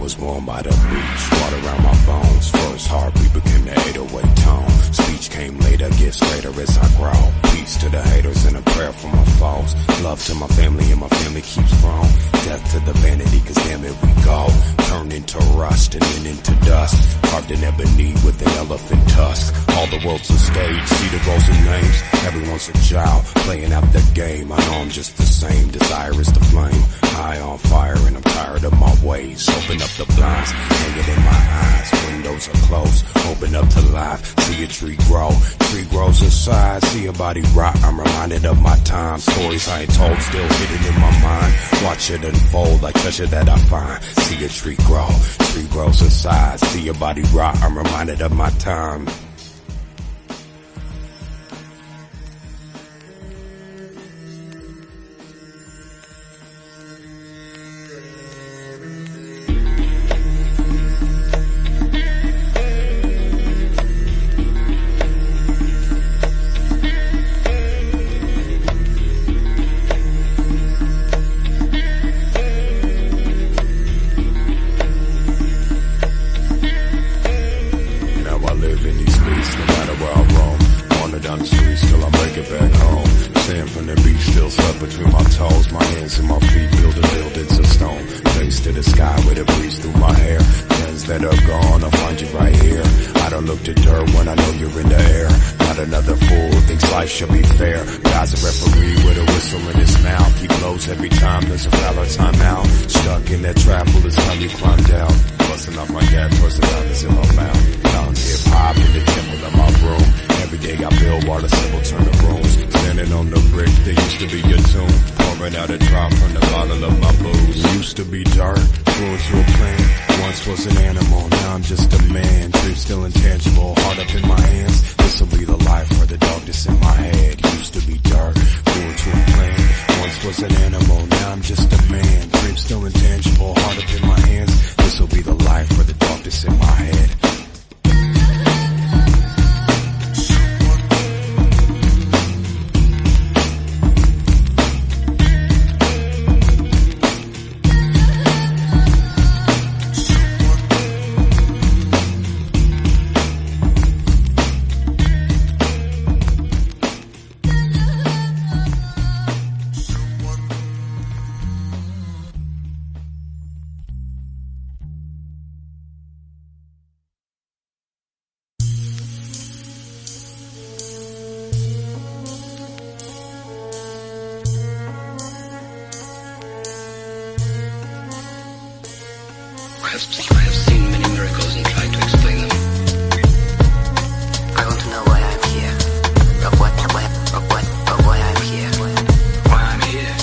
was warm by the beach, water around my bones. First heartbeat became the 808 tone. Speech came later, gets greater as I grow. Peace to the haters and a prayer for my foes. Love to my family and my family keeps growing. Death to the vanity, cause damn it we go. Turn into rust and then into dust. Carved in ebony with an elephant tusk. All the world's a stage, see the roles and names. Everyone's a child, playing out the game. I know I'm just the same, desire is the flame. High on fire and I'm tired of my ways. Open up the blinds, hanging in my eyes. Windows are closed, open up to life. See a tree grow, tree grows inside. See a body rot, I'm reminded of my time. Stories I ain't told, still hidden in my mind. Watch it unfold like treasure that I find. See a tree grow, tree grows inside. See a body rot, I'm reminded of my time. Should be fair. God's a referee with a whistle in his mouth. He blows every time there's a foul or timeout. Stuck in that trap, will his tummy climbed out. Busting off my gat, first is in my mouth. Found hip hop in the temple of my room. Every day I build while the symbol turn the rooms. Standing on the brick that used to be your tomb. Pouring out a drop from the bottle of my booze. Used to be dark, grew into a plant. Once was an animal, now I'm just a man. Dream still intangible, heart up in my hands. This'll be the life for the dog that's in my head. Used to be dark, grew into a plant. Once was an animal, now I'm just a man. Dream still intangible, heart up in my hands. This'll be the life for the dog that's in my head. I have seen many miracles and tried to explain them. I want to know why I'm here. Why I'm here. Why I'm here?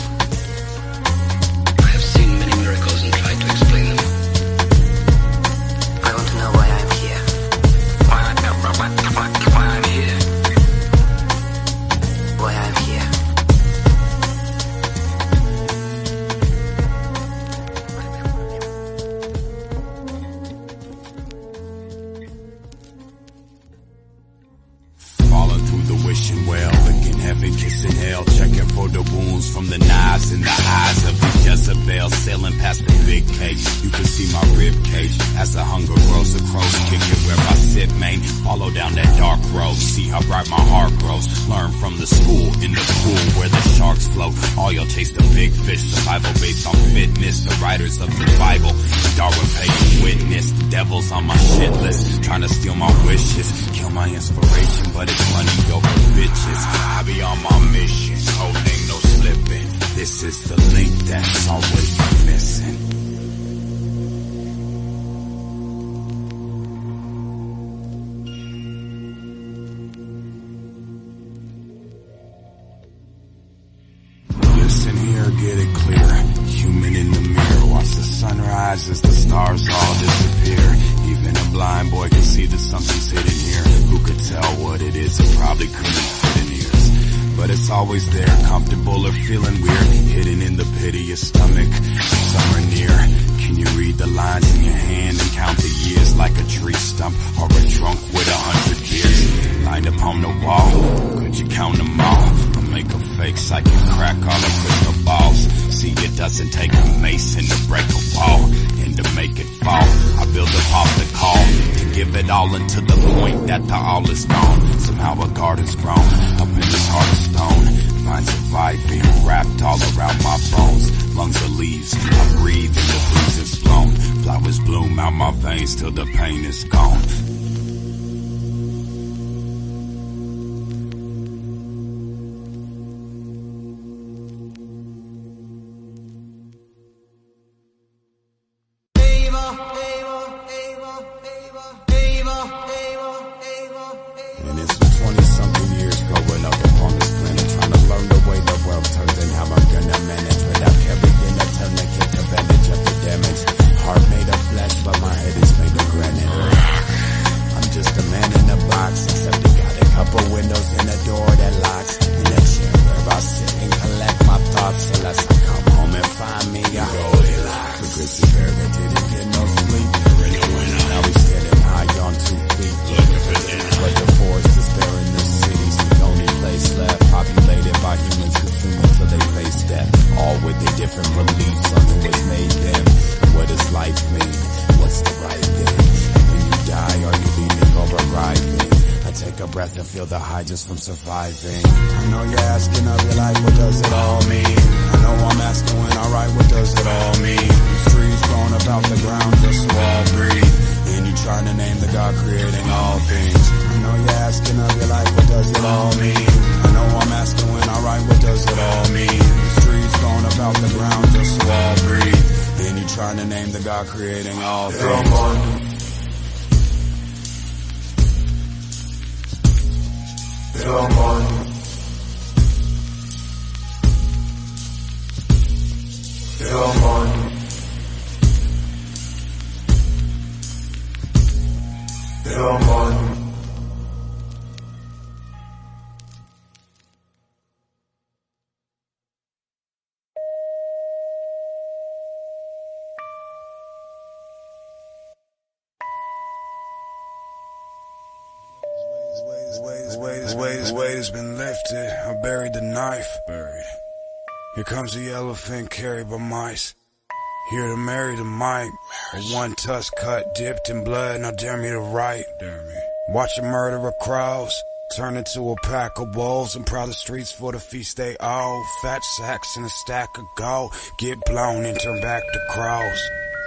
I have seen many miracles and tried to explain them. I want to know why I'm here. Why I'm here? Why I'm here. Well, licking heaven, kissing hell, checking for the wounds from the knives in the eyes of the Jezebel, sailing past the big cage. You can see my rib cage as the hunger grows, the crows kicking where I sit, man. Follow down that dark road, see how bright my heart grows. Learn from the school in the pool where the sharks float. All you'll taste the big fish, survival based on fitness. The writers of the Bible, Darwin paying witness. The devil's on my shit list, trying to steal my wishes, kill my inspiration, but it's money over bitches. I be on my mission, code ain't no slipping. This is the link that's always been missing. Listen here, get it clear. Human in the mirror, watch the sun rise as the stars all disappear. Even a blind boy can see that something's hidden here. Who could tell what it is? It probably couldn't fit in ears. But it's always there, comfortable or feeling weird, hidden in the pit of your stomach, somewhere near. Can you read the lines in your hand and count the years like a tree stump or a trunk with 100 beers lined upon the wall? Could you count them all or make a fake psychic crack all the crystal balls? See, it doesn't take a mason to break a wall. In to make it fall. I build upon the call to give it all until the point that the all is gone. Somehow a garden's grown up in this heart of stone. Find surviving wrapped all around my bones. Lungs are leaves, I breathe and the breeze is blown. Flowers bloom out my veins till the pain is gone. And it's 20-something years growing up upon this planet, trying to learn the way the world turns and how I'm gonna manage without carrying a ton to take advantage of the damage. Heart made of flesh, but my head is made of granite. I'm just a man in a box, except it got a couple windows and a door that locks. In that chair where I sit and collect my thoughts, unless I come home and find me a Goldilocks. The grizzly bear that didn't get no sleep. Now he's standing high on 2 feet. But the forest is bare in the cities, the only place left populated by humans consuming till they face death. All with their different beliefs on who has made them. What does life mean? What's the right thing? When you die, are you leaving or arriving? I take a breath and feel the high just from surviving. I know you're asking of your life, what does it all mean? I know I'm asking when I write, what does it all mean? These trees growing about the ground just so I'll breathe. And you trying to name the God creating all things. I know you're asking of your life, what does it all mean? I know I'm asking when I write, what does it all mean? These trees growing about the ground just so I'll breathe. And you trying to name the God creating all things. His weight has been lifted. I buried the knife. Here comes the elephant carried by mice. Here to marry the mic. A one-touch cut dipped in blood. Now dare me to write. Watch a murderer crows turn into a pack of wolves and proud the streets for the feast they owe. Fat sacks and a stack of gold get blown and turn back to crows.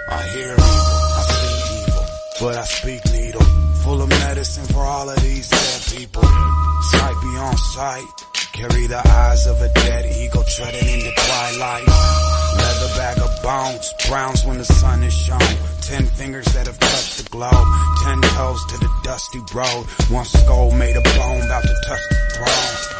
I hear evil, I see evil, but I speak needle. Full of medicine for all of these dead people. Sight beyond sight, carry the eyes of a dead eagle treading in the twilight. Leather bag of bones, browns when the sun is shown. 10 fingers that have touched the globe, 10 toes to the dusty road. One skull made of bone, about to touch the throne.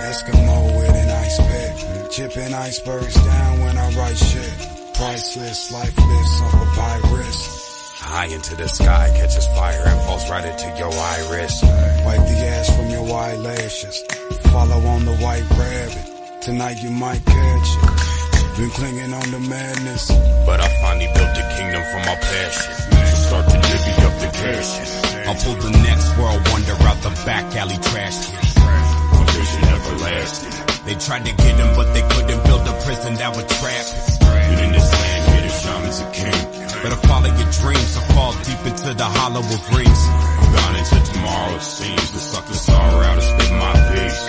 Eskimo with an ice pick, chipping icebergs down when I write shit. Priceless, lifeless, off a virus. High into the sky, catches fire and falls right into your iris. Wipe the ash from your eyelashes, follow on the white rabbit. Tonight you might catch it. Been clinging on to madness, but I finally built a kingdom from my passion. Start to divvy up the cash. I'll pull the next world wonder out the back alley trash can. Vision everlasting. They tried to get him, but they couldn't build a prison that would trap him. And in this land, here the shaman's a king. Better follow your dreams or fall deep into the hollow of rings. I'm gone into tomorrow, it seems. To suck the sorrow out and spit my peace.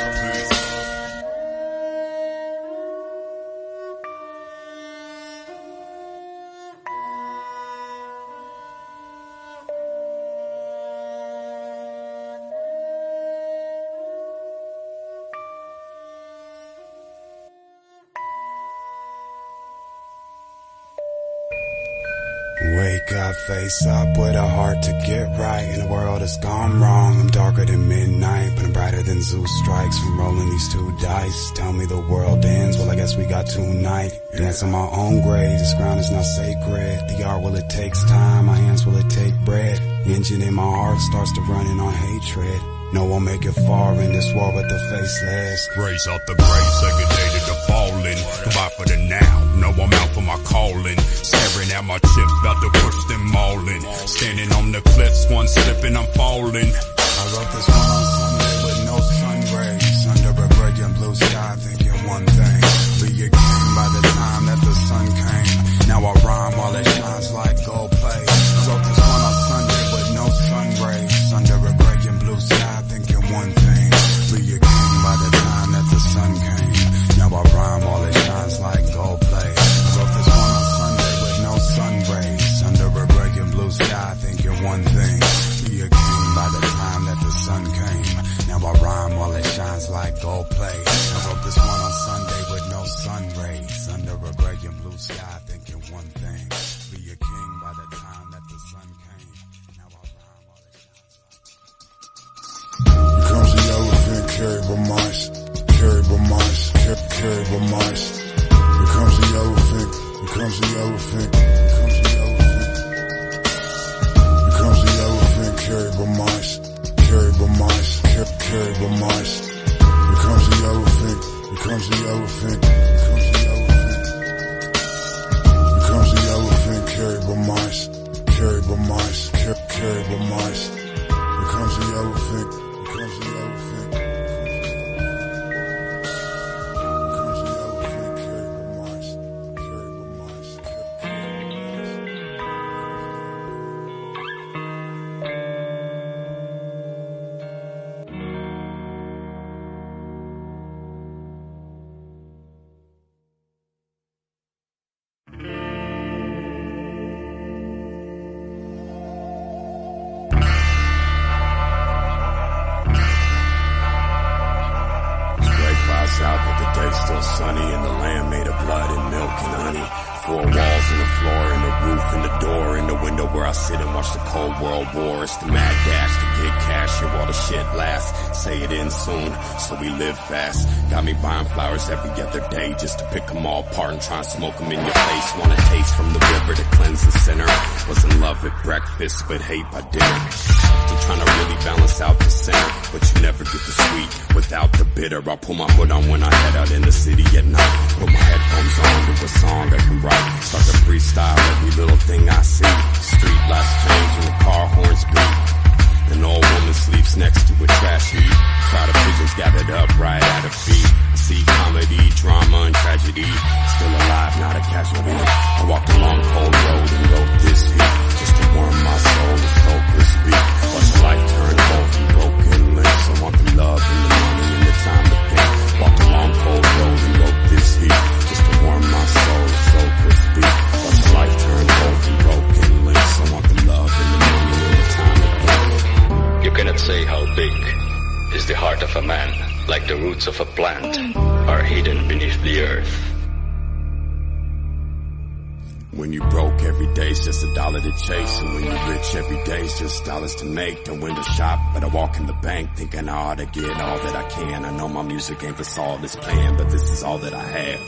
Wake up, face up with a heart to get right. And the world has gone wrong. I'm darker than midnight, but I'm brighter than then Zeus strikes from rolling these two dice. Tell me the world ends, well I guess we got tonight. Dance on my own grave, this ground is not sacred. The art, well it takes time, my hands, will it take bread. The engine in my heart starts to running on hatred. No one make it far in this war but the faceless. Raise up the grave, segregated the fallen. Goodbye for the now, no I'm out for my calling. Staring at my chips, about to push them all in. Standing on the cliffs, one slipping, I'm falling. I wrote this one on Sunday with no sun rays. Under a brilliant blue sky thinking one thing. We get king by the time that the sun came. Now I rhyme while it shines like gold plate. I wrote this one on Sunday with no sun rays. Under a brilliant blue sky thinking one thing. We get king by the time that the sun came. Now I rhyme while it shines like gold plate. I wrote this one on Sunday with no sun rays. Under a brilliant blue sky thinking one thing. Be a king by the time that the sun came. Now I rhyme while it shines like gold plate. I wrote this one on Sunday with no sun rays. Under a gray and blue sky thinking one thing. Be a king by the time that the sun came. Now I rhyme while it shines like. Here comes the elephant carried by mice. Carried by mice. Carried by mice. Here comes the elephant. Here comes the elephant. Here comes the elephant. Here comes the elephant carried by mice. Carried by mice. Carried by mice. Here comes the elephant. Here comes the elephant. Here comes the elephant. Here comes the elephant carried by mice. Carried by mice. Carried by mice. Here comes the elephant. Here comes the elephant. Here comes the elephant carried by mice. Carried by mice. Out, but the day's still sunny and the land made of blood and milk and honey. Four walls and the floor and the roof and the door and the window where I sit and watch the Cold World War. It's the mad dash to get cash here while the shit lasts. Say it ends soon, so we live fast. Got me buying flowers every other day just to pick them all apart and try and smoke them in your face. Want a taste from the river to cleanse the sinner. Was in love at breakfast but hate by dinner. I'm trying to really balance out the center, but you never get the sweet without the bitter. I pull my hood on when I head out in the city at night. Put my headphones on to a song I can write. Start to freestyle every little thing I see. Street lights change and the car horns beat. An old woman sleeps next to a trash heap. Crowd of pigeons gathered up right at her feet. I see comedy, drama, and tragedy. Still alive, not a casualty. I walked a long cold road and wrote this hit just to warm my soul and soak this beat. Watch life turn cold and broken limbs. I want the love and the money and the time to think. Walked a long cold road and wrote this hit just to warm my soul and soak this beat. Watch life turn cold and broken limbs. I want the love and the money and the time to think. You cannot say how big is the heart of a man, like the roots of a plant are hidden beneath the earth. When you broke, every day's just $1 to chase. And when you're rich, every day's just dollars to make. Don't window shop, but I walk in the bank thinking I ought to get all that I can. I know my music ain't the solidest plan, but this is all that I have.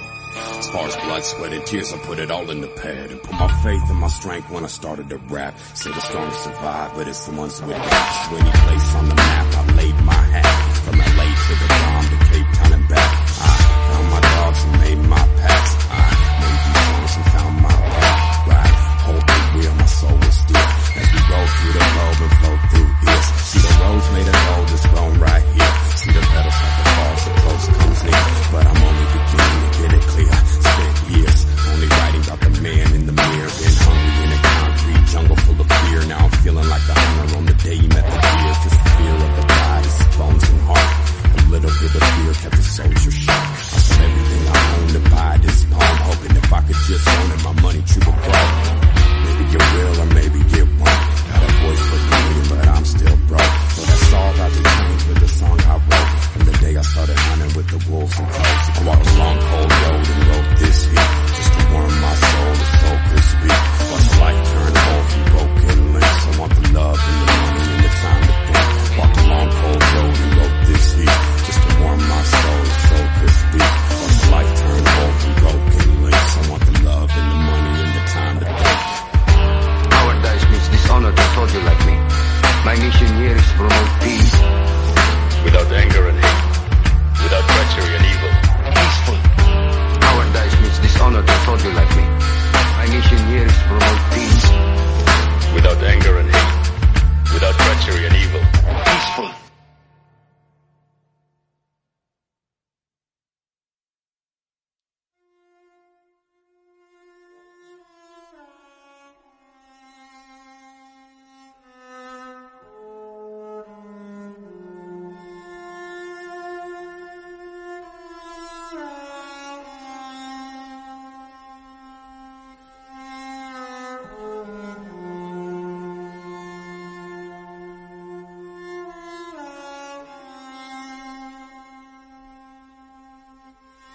As far as blood, sweat, and tears, I put it all in the pad and put my faith and my strength when I started to rap. Say the strongest survive, but it's the ones with raps. To any place on the map, I laid my hat. From LA to the Dom to Cape Town and back. I found my dogs and made my packs. I made these songs and found my path. Right, hold the wheel, my soul is still. As we roll through the globe and flow through ears. See the roads made of gold that's grown right here. See the petals like the falls and close comes near. But I'm only beginning to get it clear. Spent years only writing about the man in the mirror. Been hungry in a concrete jungle full of fear. Now I'm feeling like the hunter on the day you met the deer. Cause the fear of the ride is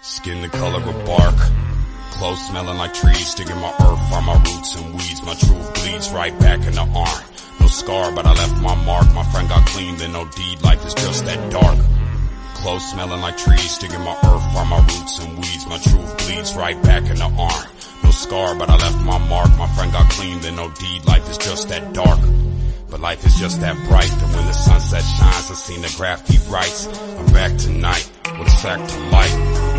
Skin the color of bark, clothes smelling like trees, digging my earth, find my roots and weeds. My truth bleeds right back in the arm. No scar, but I left my mark. My friend got clean, then no deed. Life is just that dark. Clothes smelling like trees, digging my earth, find my roots and weeds. My truth bleeds right back in the arm. No scar, but I left my mark. My friend got clean, then no deed. Life is just that dark. But life is just that bright, that when the sunset shines, I've seen the graffiti writes. I'm back tonight, with a sack to light.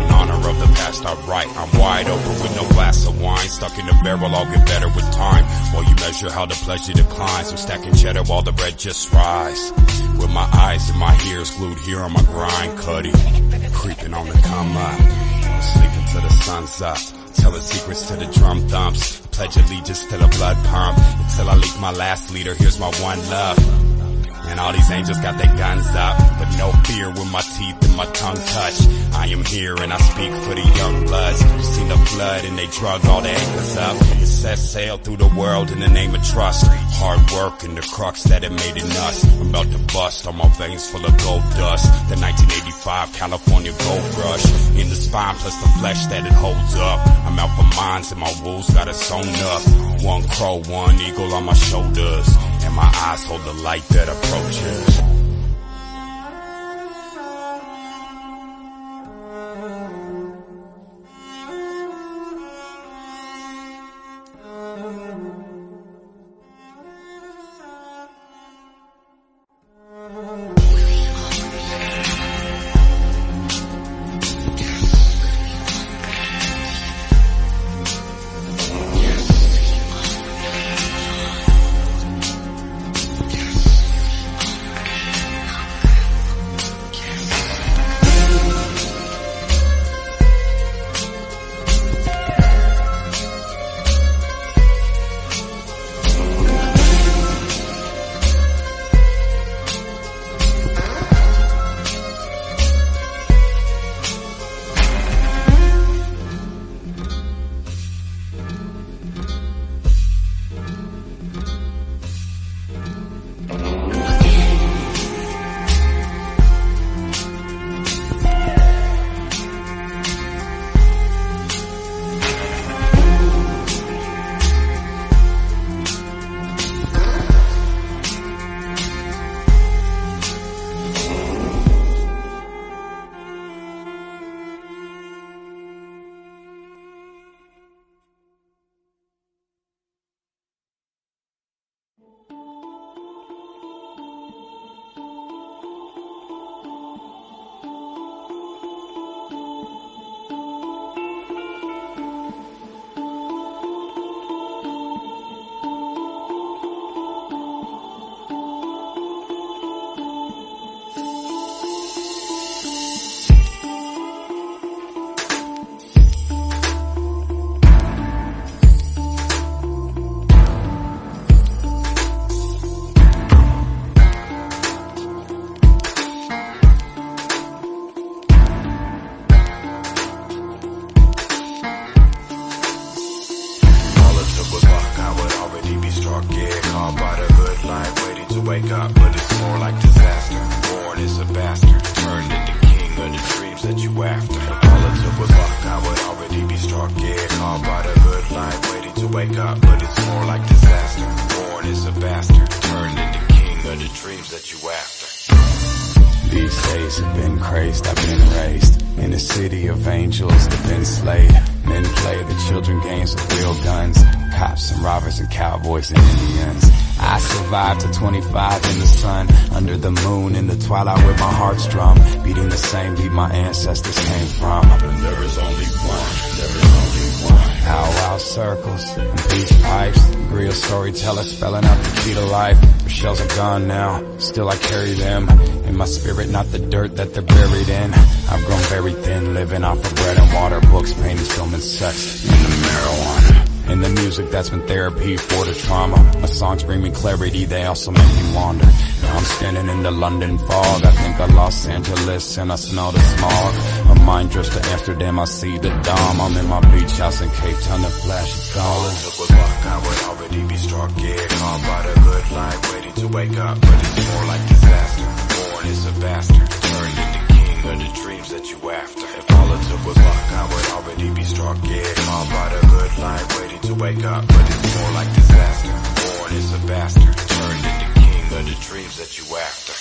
In honor of the past I write, I'm wide open with no glass of wine. Stuck in the barrel, I'll get better with time. While you measure how the pleasure declines, I'm stacking cheddar while the bread just rise. With my eyes and my ears glued here on my grind, Cuddy. Creeping on the come up, sleeping till the sun's up. Telling secrets to the drum thumps. Pledge allegiance to the blood pump. Until I leak my last leader, here's my one love. And all these angels got their guns up, but no fear when my teeth and my tongue touch. I am here and I speak for the young bloods. You've seen the flood and they drug all the anchors up. It set sail through the world in the name of trust. Hard work and the crux that it made in us. I'm about to bust, all my veins full of gold dust. The 1985 California gold rush. In the spine plus the flesh that it holds up. I'm out for mines and my wolves got it sewn up. One crow, one eagle on my shoulders. And my eyes hold the light that approaches. wake up, but it's more like disaster. Born as a bastard, turned into king of the dreams that you after. If all it took was luck, I would already be struck. Yeah, called by the good life, waiting to wake up, but it's more like disaster. Born as a bastard, turned into king of the dreams that you after. These days have been crazed, I've been raised in a city of angels that been slayed. Men play the children games with real guns, cops and robbers and cowboys and Indians. I survived to 25 in the sun, under the moon in the twilight with my heart strum, beating the same beat my ancestors came from. And there is only one, there is only one. Ow, circles and peace pipes, real storytellers spelling out the key to life. The shells are gone now, still I carry them in my spirit, not the dirt that they're buried in. I've grown very thin, living off of bread and water, books, painting, film, and sex, and the marijuana. And the music that's been therapy for the trauma. My songs bring me clarity, they also make me wander. Now I'm standing in the London fog, I think of Los Angeles and I smell the smog. My mind drifts to Amsterdam, I see the Dom. I'm in my beach house in Cape Town, the flash is gone. All it took was luck, I would already be struck. Yeah, called by the good life, waiting to wake up, but it's more like disaster. Born as a bastard, turned into king of the dreams that you after. If all it took was luck, struck dead. Caught by the good life, waiting to wake up, but it's more like disaster. Born as a bastard, turned into king of the dreams that you after.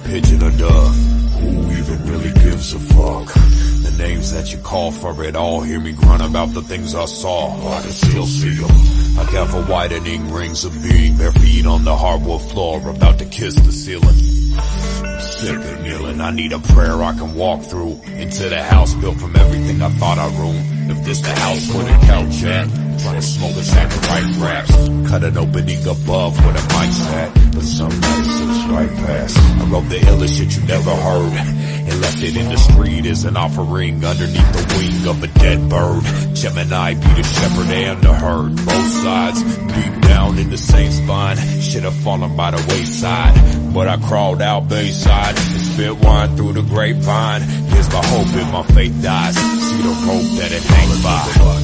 Pigeon or dove, who even really gives a fuck? The names that you call for it all, hear me grunt about the things I saw. I can still see them, like ever widening rings of being. Bare feet on the hardwood floor, about to kiss the ceiling. I'm sick of kneeling, I need a prayer I can walk through. Into the house built from everything I thought I ruined. If this the house where the couch at, trying to smoke a sack of right raps. Cut an opening above where the mic's at, but some nights it's right past. I wrote the illest shit you never heard, and left it in the street as an offering underneath the wing of a dead bird. Gemini be the shepherd and the herd, both sides deep down in the same spine. Should have fallen by the wayside, but I crawled out bayside and spit wine through the grapevine. Here's my hope if my faith dies. See the rope that it hangs by.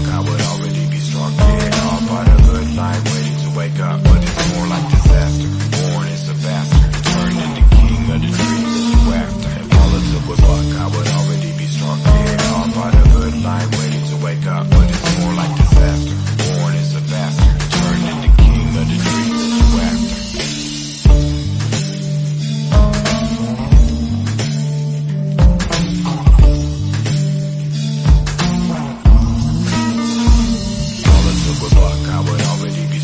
I would already be struck dead, all by the good life, waiting to wake up, but it's more like disaster. Born as a bastard, turned into king of the dreams that you after. If all it took was luck, I would already be struck dead, all by the good life, waiting to wake up, but it's more like disaster. Born as a bastard, turned into king of the dreams that you after. I would already be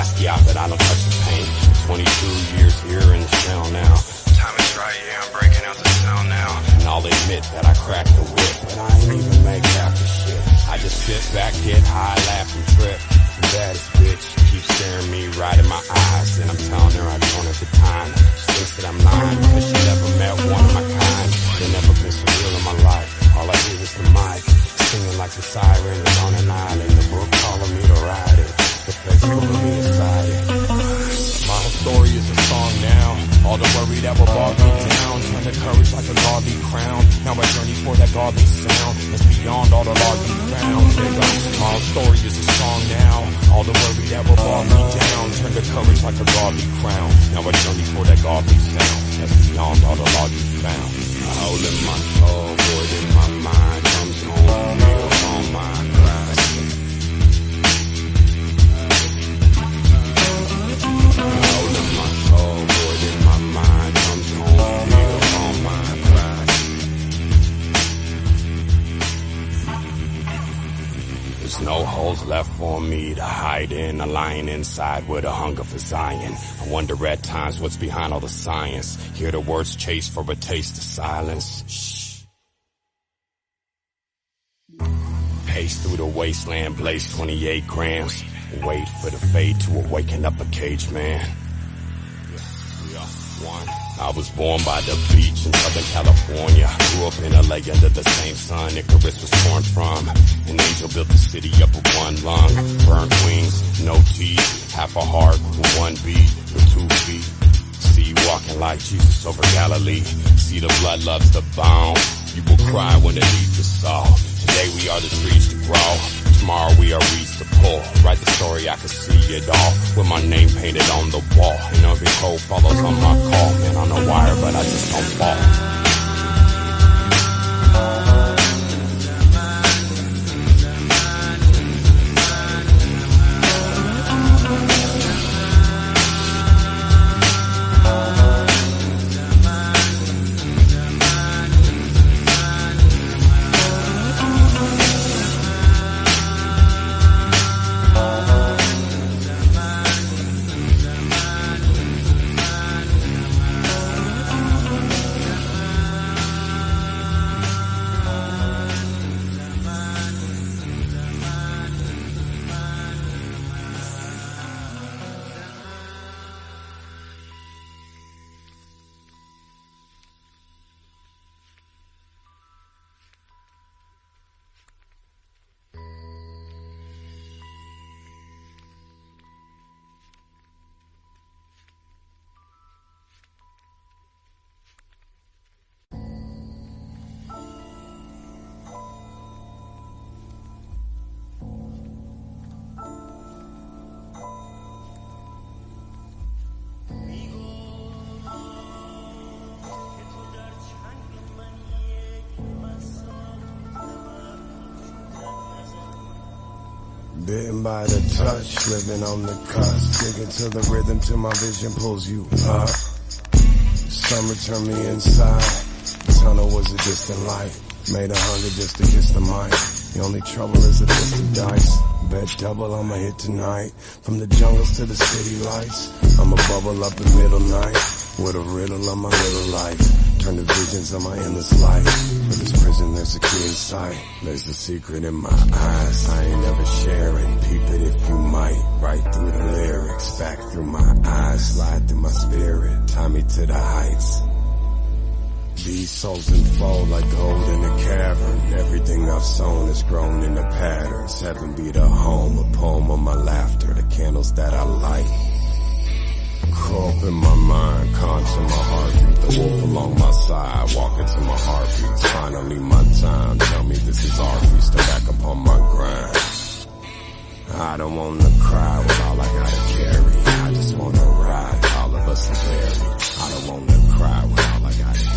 Basquiat, but I don't touch the paint. 22 years here in the shell now. Time is right, yeah, I'm breaking out the sound now. And I'll admit that I cracked the whip, but I ain't even make half the shit. I just sit back, get high, laugh and trip. The baddest bitch keeps staring me right in my eyes, and I'm telling her I don't have the time. She thinks that I'm lying because she never met one of my kind. There never been so real in my life. All I hear is the mic, singing like the siren is on an island. The brook calling me to ride it, the face pulling me inside it. My whole story is a song now. All the worry that will bog me down, turn to courage like a godly crown. Now I journey for that godly sound that's beyond all the laws we found. My whole story is a song now. All the worry that will bog me down, turn to courage like a godly crown. Now I journey for that godly sound that's beyond all the laws we found. I hold in my soul, void in my mind, comes home, real on my cries. I hold in my soul, void in my mind, comes home, real on my cries. There's no holes left for me to hide in, a lion inside with a hunger for Zion. I wonder at times what's behind all the science. Hear the words chase for a taste of silence. Shh. Pace through the wasteland, blaze 28 grams. Wait for the fade to awaken up a caged man. I was born by the beach in Southern California. Grew up in LA under the same sun Icarus was torn from. An angel built the city up with one lung. Burnt wings, no teeth. Half a heart with one beat, with 2 feet. See you walking like Jesus over Galilee. See the blood loves the bone. You will cry when the deep is saw. Today we are the trees to grow. Tomorrow we are weeds to pull. Write the story, I can see it all. With my name painted on the wall. And every code follows on my call. Man on the wire, but I just don't fall. Bitten by the touch, living on the cusp, digging to the rhythm till my vision pulls you up. Summer turned me inside, the tunnel was a distant light, made a hunger just to kiss the mic. The only trouble is a distant dice, bet double I'ma hit tonight. From the jungles to the city lights, I'ma bubble up in middle night, with a riddle on my little life. Turn the visions on my endless life. For this prison there's a key in sight. There's the secret in my eyes, I ain't never sharing. Peep it if you might. Right through the lyrics, back through my eyes, slide through my spirit, tie me to the heights. These souls unfold like gold in a cavern. Everything I've sown has grown into patterns. Heaven be the home, a poem of my laughter, the candles that I light. Crawl up in my mind, contour my heartbeat. The wolf along my side, walk into my heartbeat. Finally my time, tell me this is our free. Step back upon my grind. I don't wanna cry with all I gotta carry. I just wanna ride, all of us are buried. I don't wanna cry with all I gotta carry.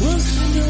What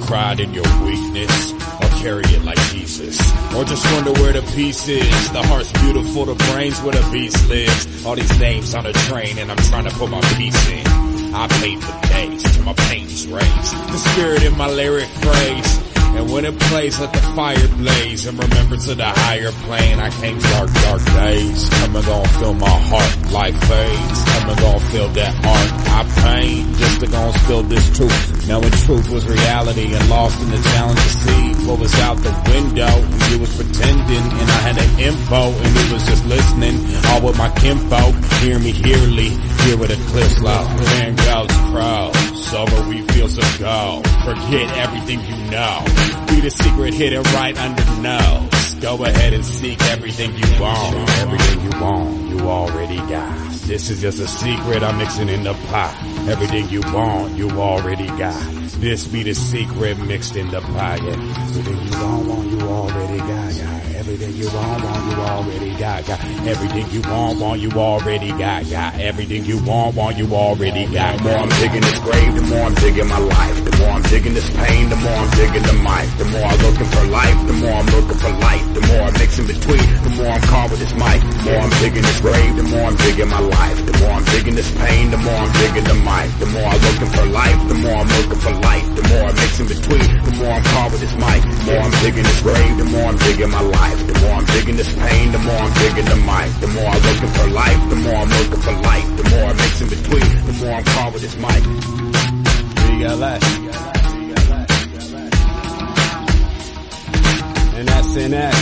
pride in your weakness, or carry it like Jesus, or just wonder where the peace is. The heart's beautiful, the brain's where the beast lives. All these names on a train and I'm trying to put my piece in. I paid for days till my pain's raised. The spirit in my lyric phrase. And when it plays, let the fire blaze. In remembrance of the higher plane, I came dark, dark days. Come and gon' feel my heart, life fades. Come and gon' feel that art I pain. Just to gon' spill this truth. Knowing truth was reality and lost in the challenge to see what was out the window. You was pretending and I had an info and you was just listening. All with my kinfolk, hear me hearly. Here with a cliff low. Man goes crows, over we feel so go. Forget everything you know. Be the secret hidden right under the nose. Go ahead and seek everything you want. Everything you want, you already got. This is just a secret I'm mixing in the pot. Everything you want, you already got. This be the secret mixed in the pie. Yeah. Everything you want, you already got. Yeah. Everything you want, you already got. Everything you want, you already got. Everything you want, you already got. The more I'm digging this grave, the more I'm digging my life. The more I'm digging this pain, the more I'm digging the mic. The more I'm looking for life, the more I'm looking for light. The more I mix in between, the more I'm caught with this mic. The more I'm digging this grave, the more I'm digging my life. The more I'm digging this pain, the more I'm digging the mic. The more I'm looking for life, the more I'm looking for light. The more I mix in between, the more I'm caught with this mic. The more I'm digging this grave, the more I'm digging my life. The more I'm digging this pain, the more I'm digging the mic. The more I'm looking for life, the more I'm looking for light. The more I mix in between, the more I'm caught with this mic. We got less. And that's in that.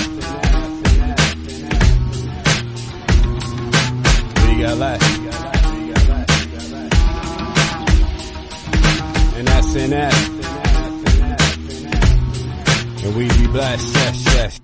We got less. And that's in that. And we be blessed, yes, yes.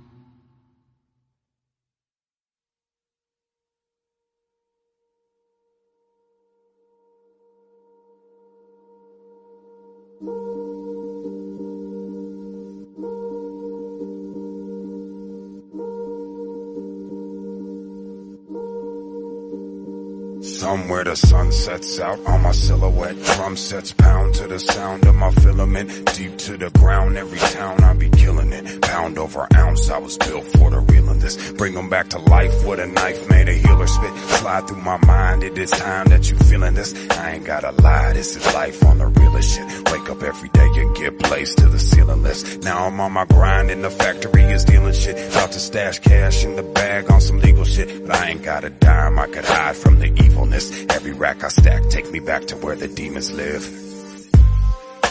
Somewhere the sun sets out on my silhouette. Drum sets pound to the sound of my filament. Deep to the ground, every town I be killing it. Pound over ounce, I was built for the real of this. Bring them back to life with a knife made a healer spit. Slide through my mind, it is time that you feeling this. I ain't gotta lie, this is life on the realest shit. Wake up every day and get placed to the ceiling list. Now I'm on my grind and the factory is dealing shit. About to stash cash in the bag on some legal shit. But I ain't got a dime, I could hide from the evilness. Every rack I stack, take me back to where the demons live.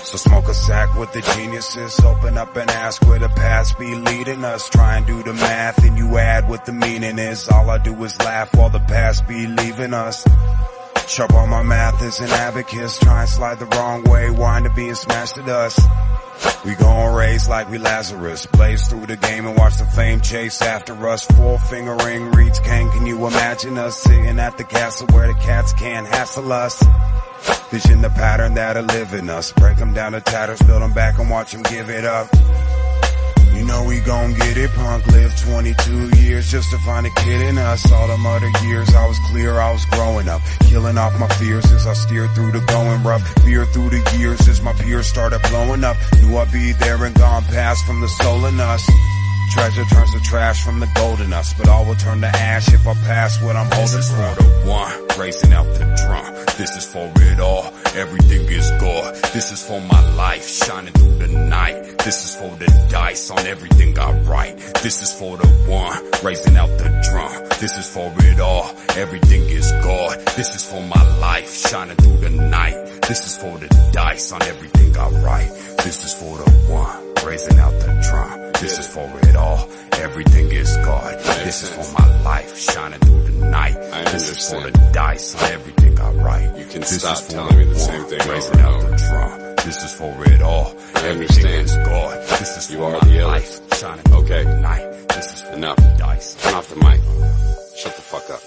So smoke a sack with the geniuses. Open up and ask where the past be leading us. Try and do the math and you add what the meaning is. All I do is laugh while the past be leaving us. Sharp on my math is an abacus. Try and slide the wrong way, wind up being smashed to dust. We gon' raise like we Lazarus. Blaze through the game and watch the fame chase after us. 4-finger ring reads Cain. Can you imagine us sitting at the castle where the cats can't hassle us? Vision the pattern that'll live in us. Break them down to tatters, build them back and watch them give it up. You know we gon' get it, punk. Lived 22 years just to find a kid in us. All them other years I was clear, I was growing up. Killing off my fears as I steered through the going rough. Fear through the years as my peers started blowing up. Knew I'd be there and gone past from the stolen us. Treasure turns to trash from the golden us, but all will turn to ash if I pass what I'm holding. This is for the one, raising out the drum. This is for it all, everything is God. This is for my life, shining through the night. This is for the dice on everything I write. This is for the one, raising out the drum. This is for it all, everything is God. This is for my life, shining through the night. This is for the dice on everything I write. This is for the one, raising out the drum. This is for it all, everything is God. This is for my life, shining through the night. This is for the dice on everything I write. You can stop telling me the same thing raising out the drum. This is for it all, everything is God. This is for my life, shining through the night. This is for the dice. Turn off the mic. Shut the fuck up.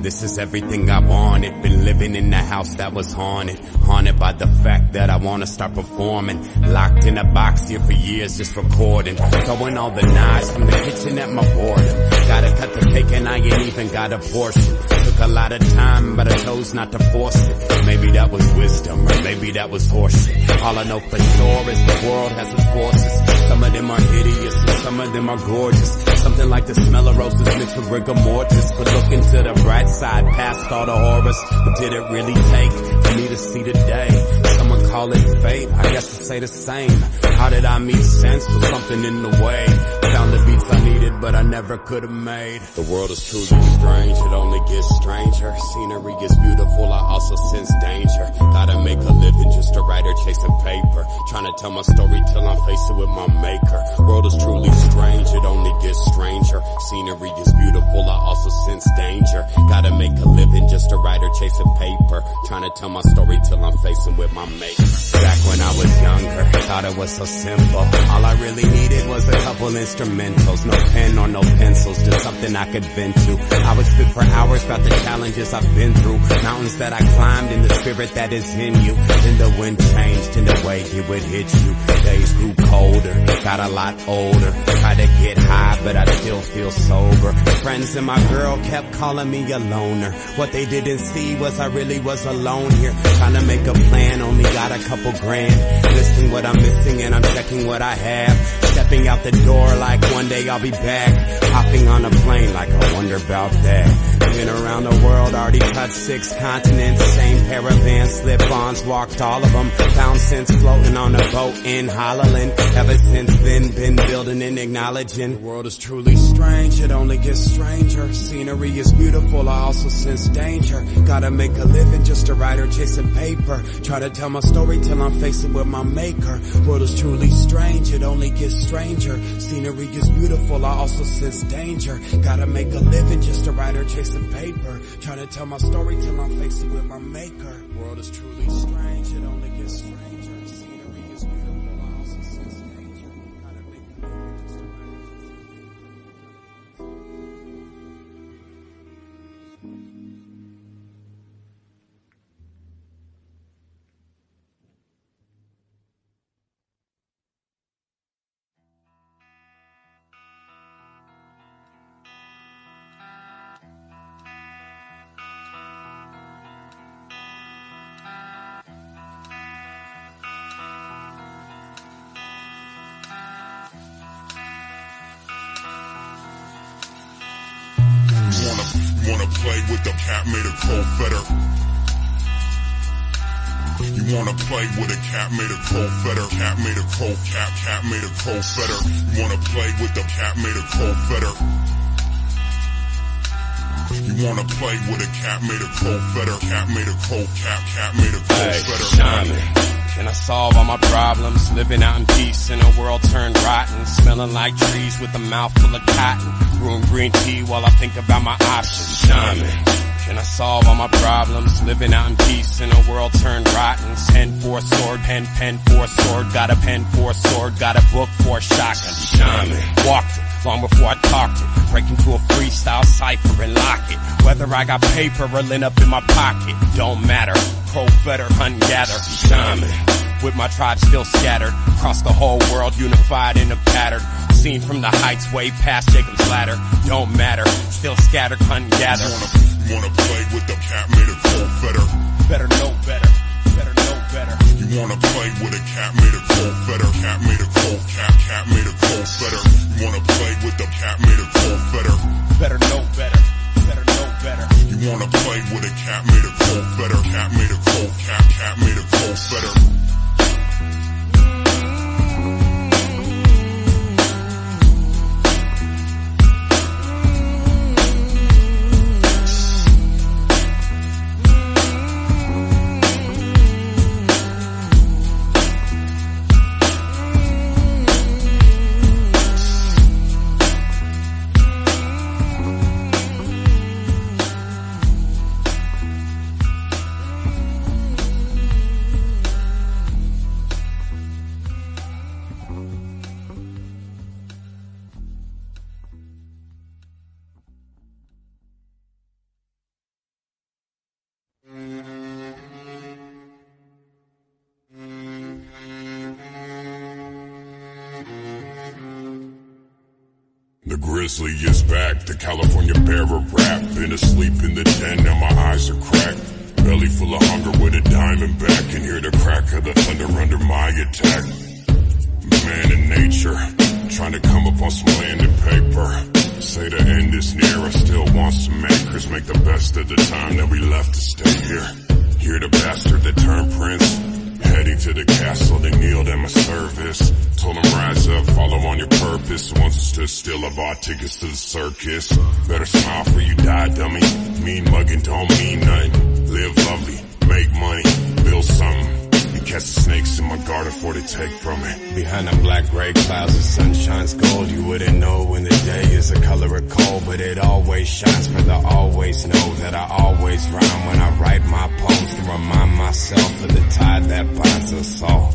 this is everything I wanted. Been living in the house that was haunted. Haunted by the fact that I wanna start performing. Locked in a box here for years just recording. Throwing all the knives from the kitchen at my boredom. Gotta cut the cake and I ain't even got a portion. Took a lot of time but I chose not to force it. Maybe that was wisdom or maybe that was horseshit. All I know for sure is the world has its forces. Some of them are hideous and some of them are gorgeous. Something like the smell of roses mixed with rigor mortis. But looking to the bright side past all the horrors. What did it really take for me to see the day? Someone call it fate, I guess I'd say the same. How did I meet sense with something in the way? Found the beats I needed but I never could have made. The world is truly strange, it only gets stranger. Scenery is beautiful, I also sense danger. Gotta make a living, just a writer chasing paper. Trying to tell my story till I'm faced with my maker. World is truly strange, it only gets stranger. Scenery is beautiful, I also sense danger. Gotta make a living, just a writer chasing paper. Trying to tell my story till I'm facing with my maker. Back when I was younger, thought it was so simple. All I really needed was a couple instrumentals. No pen or no pencils, just something I could vent to. I would spit for hours about the challenges I've been through. Mountains that I climbed and the spirit that is in you. Then the wind changed in the way it would hit you. Days grew colder, got a lot older. Tried to get high but I still feel sober. Friends and my girl kept calling me a loner. What they didn't see was I really was alone here. Trying to make a plan, only got a couple grand. Listing what I'm missing and I'm checking what I have. Stepping out the door like one day I'll be back. Hopping on a plane like I wonder about that. Been around the world, already touched 6 continents. Same pair of Vans, slip-ons, walked all of them. Found sense floating on a boat in Holland. Ever since then, been building and acknowledging. The world is truly strange, it only gets stranger. Scenery is beautiful, I also sense danger. Gotta make a living, just a writer chasing paper. Try to tell my story till I'm facing with my maker. World is truly strange, it only gets stranger. Scenery is beautiful, I also sense danger. Gotta make a living, just a writer chasing paper. Trying to tell my story till I'm facing with my maker. World is truly strange, it only gets stranger. Scenery is beautiful, I also sense danger. Gotta make a living, just a writer Wanna play with the cat made a crow feather. You wanna play with a cat made a crow feather. Cat made a crow, cat made a crow feather. You wanna play with the cat made a crow feather. You wanna play with a cat made a crow feather. Cat made a crow, cat made a crow feather. Shahmen. Can I solve all my problems? Living out in peace in a world turned rotten. Smelling like trees with a mouth full of cotton. Brewing green tea while I think about my options. Shahmen. Can I solve all my problems? Living out in peace in a world turned rotten. Pen for a sword, pen for a sword. Got a pen for a sword, got a book for a shotgun. Shahmen. Walked it long before I talked it. Break into a freestyle cipher and lock it. Whether I got paper or lint up in my pocket, don't matter. Crow feather, hunt and gather. Shahmen. With my tribe still scattered across the whole world, unified in a pattern. Seen from the heights way past Jacob's ladder. Don't matter, still scattered, hunt and gather. You wanna play with the cat made a crow feather. Better know better, better know better. You wanna play with a cat made a crow feather. Cat made a crow, cat made a crow feather. You wanna play with the cat made a crow feather. Better know better, better know better. You wanna play with a cat made a crow feather. Cat made a crow, cat made a crow feather. grizzly is back, the California bear of rap. Been asleep in the den, now my eyes are cracked. Belly full of hunger with a diamond back. Can hear the crack of the thunder under my attack. Man in nature, trying to come up on some land and paper. Say the end is near, I still want some anchors. Make the best of the time that we left to stay here. Hear the bastard that turned prince. Heading to the castle, they kneeled at my service. Told them rise up, follow on your purpose. The ones that stood still have bought tickets to the circus. Better smile for you die, dummy. Mean mugging don't mean nothing. Live lovely, make money, build something. And catch the snakes in my garden before they take from it. Behind the black gray clouds, the sun shines gold. You wouldn't know when the day is the color of coal, but it always shines for the always know that I always rhyme when I write my poems to remind myself of the tide that binds us all.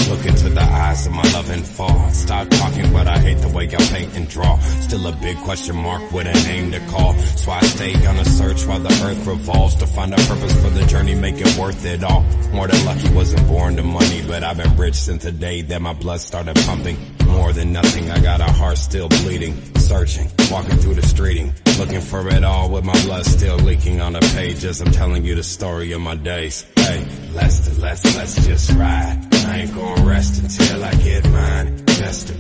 Look into the eyes of my loving fall. Stop talking, but I hate the way y'all paint and draw. Still a big question mark with a name to call. So I stay on a search while the earth revolves to find a purpose for the journey, make it worth it all. More than lucky, wasn't born to money, but I've been rich since the day that my blood started pumping. More than nothing, I got a heart still bleeding. Searching, walking through the streeting, looking for it all with my blood still leaking on the page as I'm telling you the story of my days. Hey, let's just ride. I ain't gonna rest until I get mine. That's the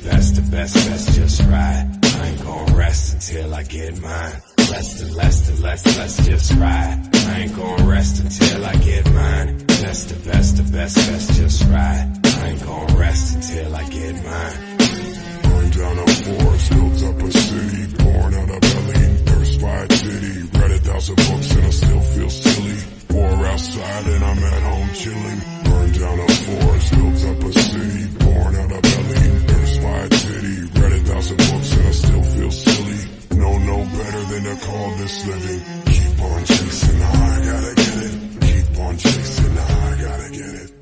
best, just ride. I ain't gonna rest until I get mine. Let's just ride. I ain't gonna rest until I get mine. That's the best, just ride. I ain't gonna rest until I get mine. Burned down a forest, built up a city. Born out of belly, thirst by a titty. Read 1,000 books and I still feel silly. War outside and I'm at home chilling. Burned down a forest, built up a city. Born out of belly, thirst by a titty. Read 1,000 books and I still feel silly. No better than to call this living. Keep on chasing the high, gotta get it. Keep on chasing the high, gotta get it.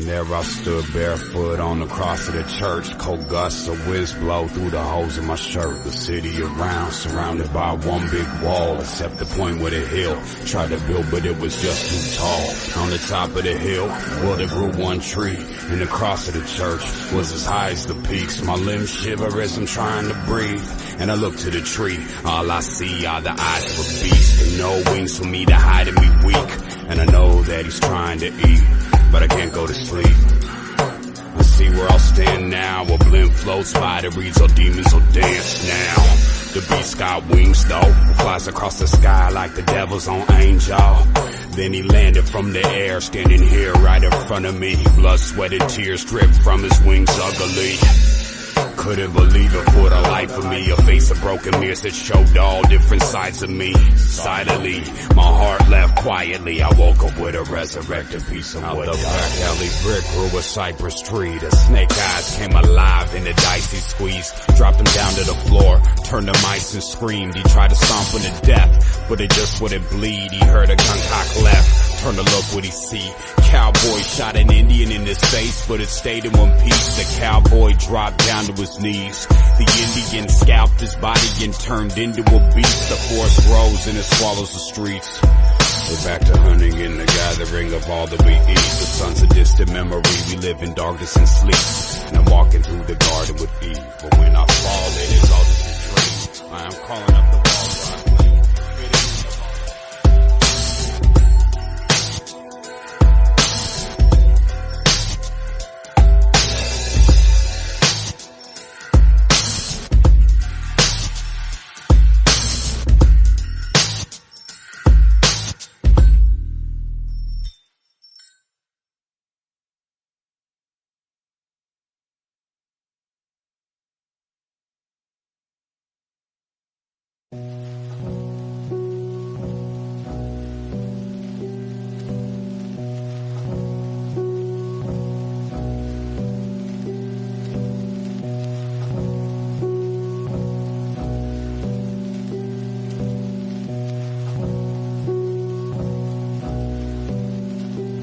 There I stood barefoot on the cross of the church. Cold gusts of whiz blow through the holes in my shirt. The city around, surrounded by one big wall, except the point where the hill tried to build, but it was just too tall. On the top of the hill, well, there grew one tree, and the cross of the church was as high as the peaks. My limbs shiver as I'm trying to breathe, and I look to the tree. All I see are the eyes of a beast, and no wings for me to hide and be weak. And I know that he's trying to eat, but I can't go to sleep. I see where I'll stand now. A blimp floats by that reads, "Oh, demons will dance now." The beast got wings though, flies across the sky like the devil's own angel. Then he landed from the air, standing here right in front of me. Blood, sweat, and tears drip from his wings ugly. Couldn't believe it for the life of me. A face of broken mirrors that showed all different sides of me. Silently, my heart left quietly. I woke up with a resurrected piece of wood. Out the back alley, brick grew a cypress tree. The snake eyes came alive in the dicey squeeze. Dropped him down to the floor, turned to mice and screamed. He tried to stomp him to death, but it just wouldn't bleed. He heard a gun cock left, turned to look what he see. Cowboy shot an Indian in his face, but it stayed in one piece. The cowboy dropped down to his knees. The Indian scalped his body and turned into a beast. The forest grows and it swallows the streets. We're back to hunting in the gathering of all that we eat. The sun's a distant memory, we live in darkness and sleep. And I'm walking through the garden with Eve. But when I fall, it is all just a dream. I am calling up the walls where I clean.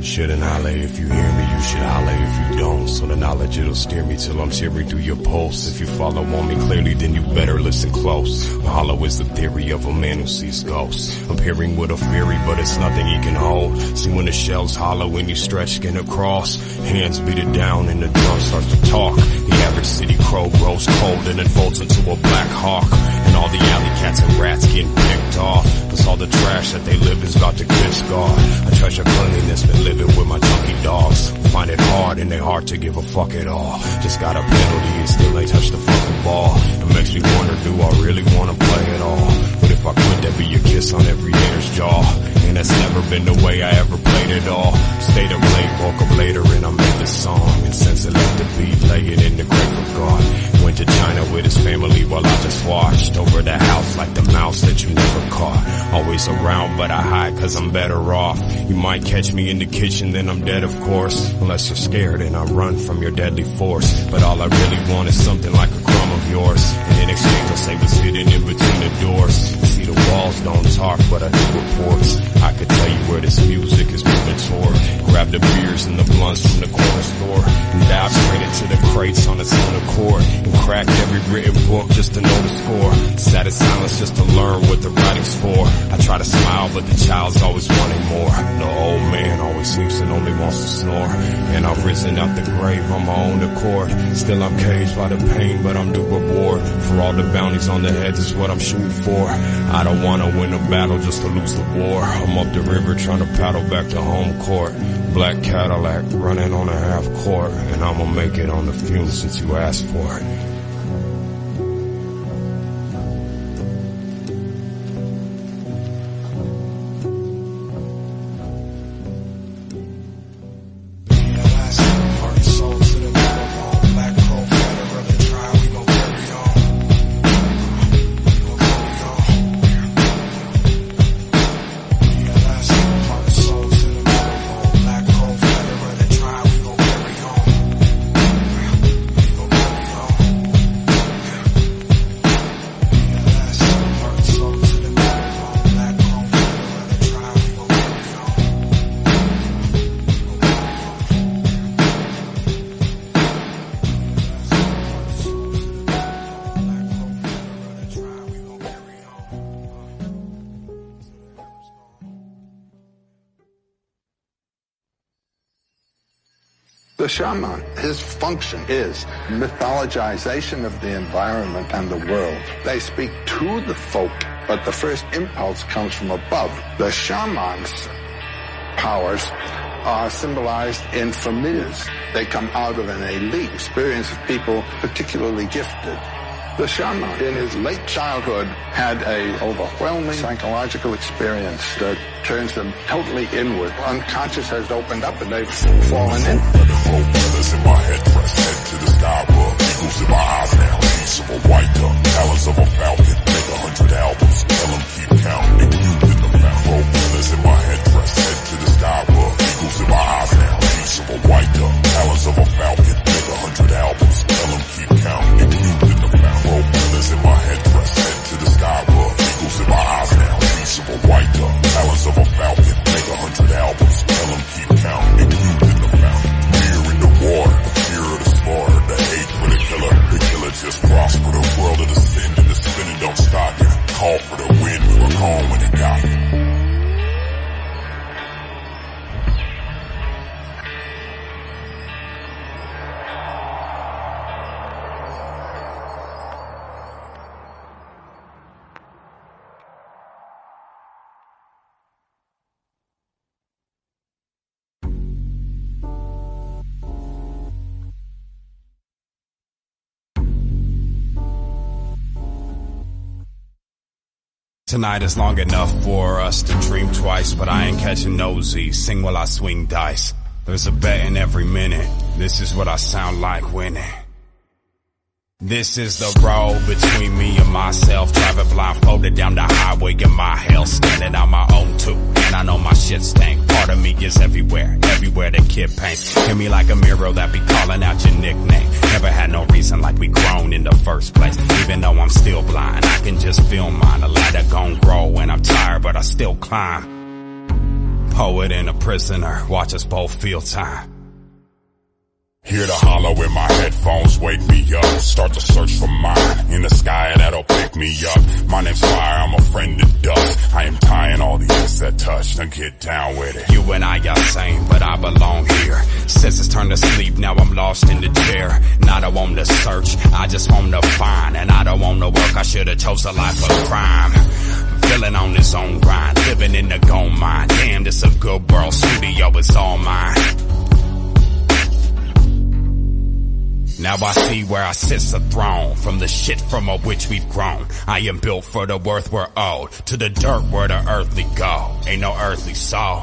Shouldn't holler if you hear me, you should holler if you don't. So the knowledge it'll steer me till I'm tearing through your pulse. If you follow on me clearly, then you better listen close. Hollow is the theory of a man who sees ghosts. Appearing with a fury, but it's nothing he can hold. See when the shell's hollow and you stretch skin across, hands beat it down and the drum starts to talk. The average city crow grows cold and then folds into a black hawk. And all the alley cats and rats getting picked off. Plus all the trash that they live is about to kiss God. I treasure cleanliness, been living with my junkie dogs. Find it hard and they hard to give a fuck at all. Just got a penalty and still ain't touched the fucking ball. It makes me wonder, do I really wanna play it all? But if I could, that'd be a kiss on every hater's jaw. And that's never been the way I ever played it all. Stayed up late, woke up later and I made this song. And since I left the beat, lay it in the grave of God. Went to China with his family while I just watched over the house like the mouse that you never caught. Always around but I hide cause I'm better off. You might catch me in the kitchen, then I'm dead of course. Unless you're scared and I run from your deadly force. But all I really want is something like a crumb of yours. And in exchange I'll say what's hidden in between the doors. See the walls don't talk but I do reports. I could tell you where this music is moving toward. Grab the beers and the blunts from the corner store. And dive straight into the crates on its own accord. And crack every written book just to know the score. Sat in silence just to learn what the writing's for. I try to smile but the child's always wanting more. The old man always sleeps and only wants to snore. And I've risen out the grave on my own accord. Still I'm caged by the pain but I'm due reward. For all the bounties on the heads is what I'm shooting for. I don't wanna win a battle just to lose the war. I'm up the river trying to paddle back to home court. Black Cadillac running on a half court. And I'ma make it on the fumes since you asked for it. The shaman, his function is mythologization of the environment and the world. They speak to the folk, but the first impulse comes from above. The shaman's powers are symbolized in familiars. They come out of an elite experience of people particularly gifted. The shaman, in his late childhood, had a overwhelming psychological experience that turns them totally inward. Unconscious has opened up and they've fallen in. Feathers in my head, press head to the sky, bro. Eagles in my eyes now, piece of a white duck, talons of a falcon, make 100 albums, tell them keep counting, include in the mouth. Feathers in my head, press head to the sky, bro. Eagles in my eyes now, piece of a white duck, talons of a falcon, make 100 albums, tell them keep counting, include in the mouth. Feathers in my head, press head to the sky, bro. Eagles in my eyes now, piece of a white duck, talons of a falcon, make 100 albums, tell them keep counting, include in the mouth. Water, the fear of the slaughter, the hate Tonight is long enough for us to dream twice, but I ain't catching nosy. Sing while I swing dice. There's a bet in every minute. This is what I sound like winning. This is the road between me and myself. Driving blindfolded down the highway in my hell. Standing on my own too, and I know my shit stank. Part of me is everywhere, everywhere the kid paints. Hear me like a mirror that be calling out your nickname. Never had no reason like we grown in the first place. Even though I'm still blind, I can just feel mine. A ladder gon' grow when I'm tired, but I still climb. Poet and a prisoner, watch us both feel time. Hear the hollow in my headphones, wake me up. Start to search for mine in the sky that'll pick me up. My name's Fire, I'm a friend of dust. I am tying all the ends that touch. Now get down with it. You and I are same, but I belong here. Since it's turned to sleep, now I'm lost in the chair. Not I want to search, I just want to find. And I don't want to work, I should've chose a life of crime. Feeling on this own grind, living in the gold mine. Damn, this a good world, studio is all mine. Now I see where I sits a throne, from the shit from which we've grown. I am built for the worth we're owed, to the dirt where the earthly go. Ain't no earthly soul.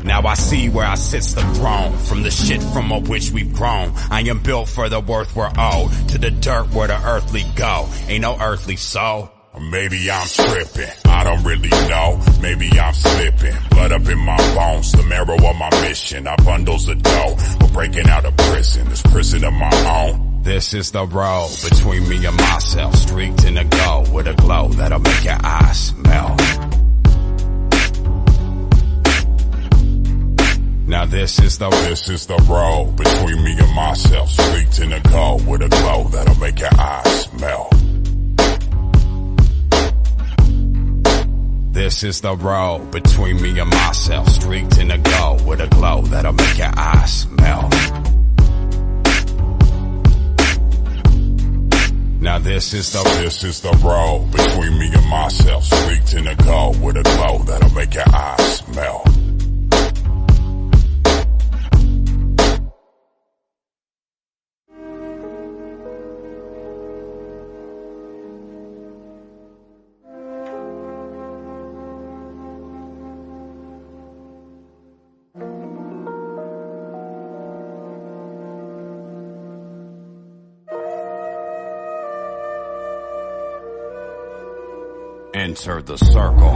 Now I see where I sits the throne, from the shit from which we've grown. I am built for the worth we're owed, to the dirt where the earthly go. Ain't no earthly soul. Maybe I'm tripping, I don't really know. Maybe I'm slipping, blood up in my bones. The marrow of my mission, I bundles the dough. We're breaking out of prison, this prison of my own. This is the road between me and myself, streaked in a gold with a glow that'll make your eyes melt. Now this is the road between me and myself, streaked in a gold with a glow that'll make your eyes melt. This is the road between me and myself, streaked in a gold with a glow that'll make your eyes melt. Now this is the road between me and myself, streaked in a gold with a glow that'll make your eyes melt. Enter the circle.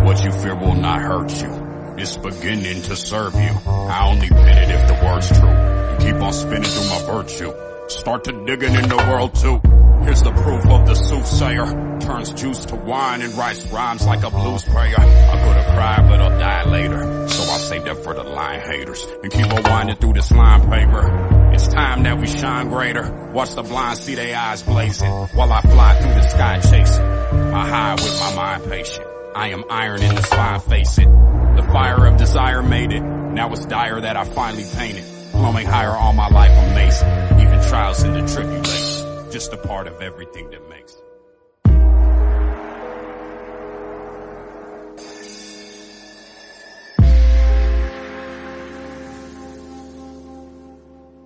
What you fear will not hurt you. It's beginning to serve you. I only pin it if the word's true. You keep on spinning through my virtue. Start to digging in the world too. Here's the proof of the soothsayer. Turns juice to wine and writes rhymes like a blues player. I could've cried, but I'll die later. So I saved that for the lying haters. And keep on winding through this line paper. It's time that we shine greater. Watch the blind see their eyes blazing, while I fly through the sky chasing. I hide with my mind patient. I am iron in the spine, face it. The fire of desire made it. Now it's dire that I finally painted. Flowing higher all my life amazing. Even trials and the tribulations, just a part of everything that makes.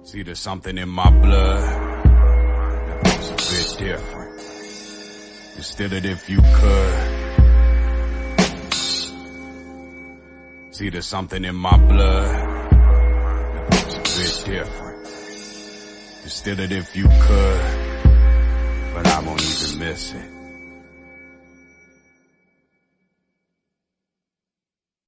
See, there's something in my blood that moves a bit different. You steal it if you could. See, there's something in my blood that moves a bit different. You steal it if you could, but I won't even miss it.